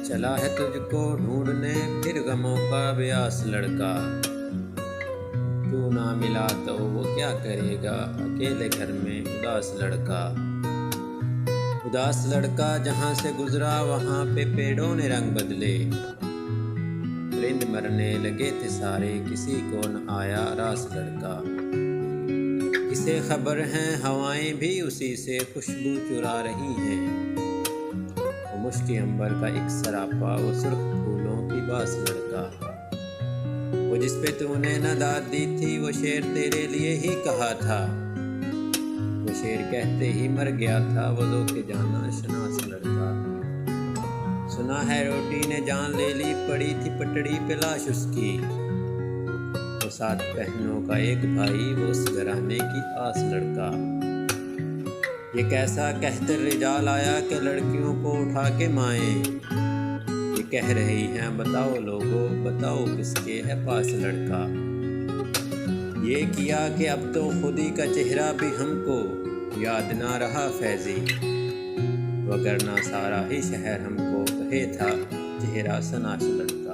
चला है तुझको ढूंढने फिर गमों का ब्यास लड़का। तू ना मिला तो वो क्या करेगा अकेले घर में उदास लड़का। उदास लड़का जहाँ से गुजरा वहाँ पे पेड़ों ने रंग बदले। परिंद मरने लगे थे सारे किसी को न आया रास लड़का। किसे खबर है हवाएं भी उसी से खुशबू चुरा रही हैं। वो मुश्किल अंबर का एक सरापा वो सुर्ख फूलों की बास लड़का। वो जिस पे तूने न दाद दी थी वो शेर तेरे लिए ही कहा था। वो शेर कहते ही मर गया था वो धोखे जाना शनास लड़का। सुना है रोटी ने जान ले ली पड़ी थी पटड़ी पे लाश उसकी। वो 7 बहनों का एक भाई वो उस घराने की आस लड़का। ये कैसा कहकर रिजाल आया कि लड़कियों को उठा के माए। ये कह रही हैं बताओ लोगों बताओ किसके है पास लड़का। ये किया कि अब तो खुदी का चेहरा भी हमको याद ना रहा फैजी। वगरना सारा ही शहर हमको कहे था चेहरा सनाश लड़का।